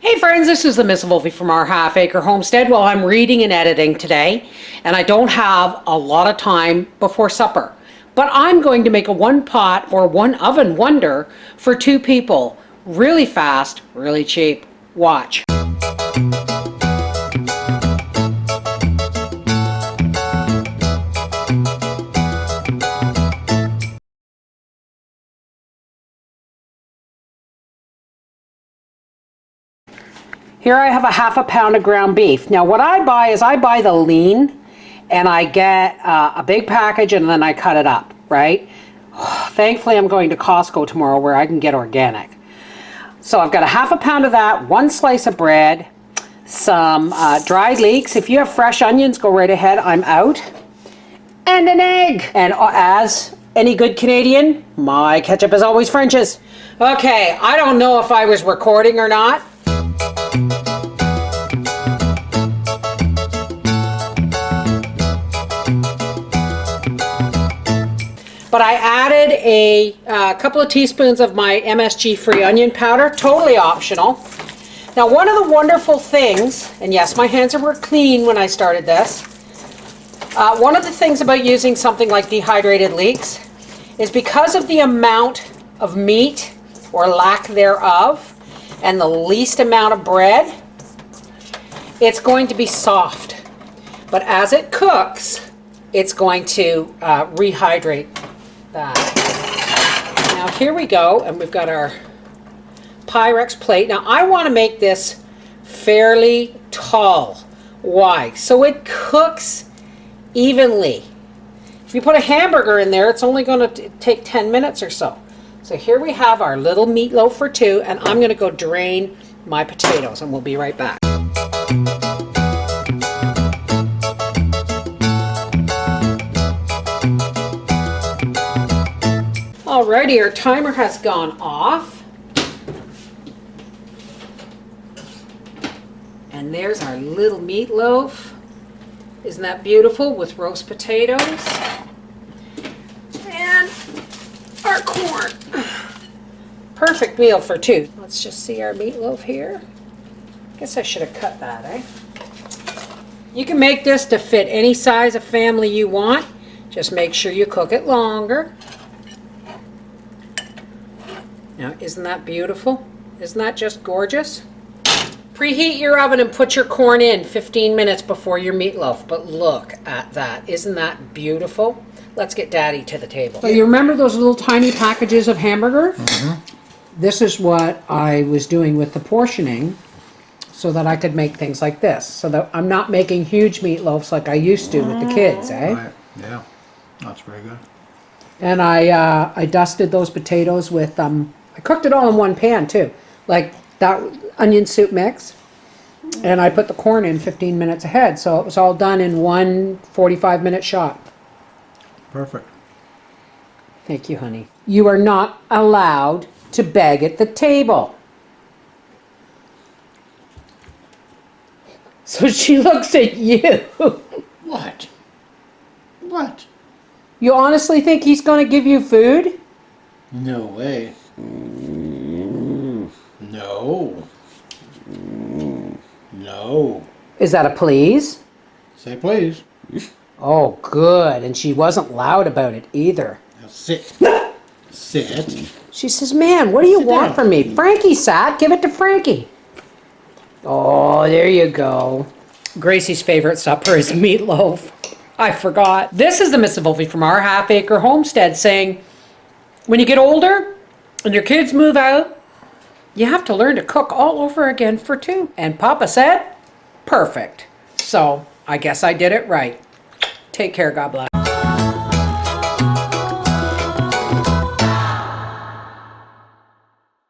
Hey friends, this is the Miss Wolfie from our half acre homestead. Well, I'm reading and editing today, and I don't have a lot of time before supper. But I'm going to make a one pot or one oven wonder for two people. Really fast, really cheap. Watch. Here I have a half a pound of ground beef. Now what I buy is I buy the lean, and I get a big package and then I cut it up, right? Thankfully I'm going to Costco tomorrow where I can get organic. So I've got a half a pound of that, one slice of bread, some dried leeks. If you have fresh onions, go right ahead, I'm out. And an egg. And as any good Canadian, my ketchup is always French's. Okay, I don't know if I was recording or not. But I added a couple of teaspoons of my MSG free onion powder, totally optional. Now one of the wonderful things, and yes, my hands were clean when I started this, one of the things about using something like dehydrated leeks is because of the amount of meat or lack thereof and the least amount of bread, it's going to be soft. But as it cooks, it's going to rehydrate that. Now here we go, and we've got our Pyrex plate. Now I want to make this fairly tall. Why? So it cooks evenly. If you put a hamburger in there, it's only going to take 10 minutes or so. So here we have our little meatloaf for two, and I'm going to go drain my potatoes, and we'll be right back. Alrighty, our timer has gone off. And there's our little meatloaf. Isn't that beautiful, with roast potatoes? And our corn. Perfect meal for two. Let's just see our meatloaf here. Guess I should have cut that, eh? You can make this to fit any size of family you want. Just make sure you cook it longer. Now, isn't that beautiful? Isn't that just gorgeous? Preheat your oven and put your corn in 15 minutes before your meatloaf. But look at that. Isn't that beautiful? Let's get Daddy to the table. So you remember those little tiny packages of hamburger? Mm-hmm. This is what I was doing with the portioning so that I could make things like this. So that I'm not making huge meatloafs like I used to with the kids, eh? Right. Yeah, that's very good. And I dusted those potatoes with, I cooked it all in one pan too. Like that onion soup mix. And I put the corn in 15 minutes ahead. So it was all done in one 45-minute shot. Perfect. Thank you, honey. You are not allowed to beg at the table. So she looks at you. What? What? You honestly think he's going to give you food? No way. No. No. Is that a please? Say please. Oh, good. And she wasn't loud about it either. Now sit. Sit. She says, man, what do you Sit want down. from me? Frankie sat. Give it to Frankie. Oh, there you go. Gracie's favorite supper is meatloaf. I forgot. This is the Miss Wolfie from our half acre homestead saying, when you get older and your kids move out, you have to learn to cook all over again for two. And Papa said, perfect. So I guess I did it right. Take care. God bless.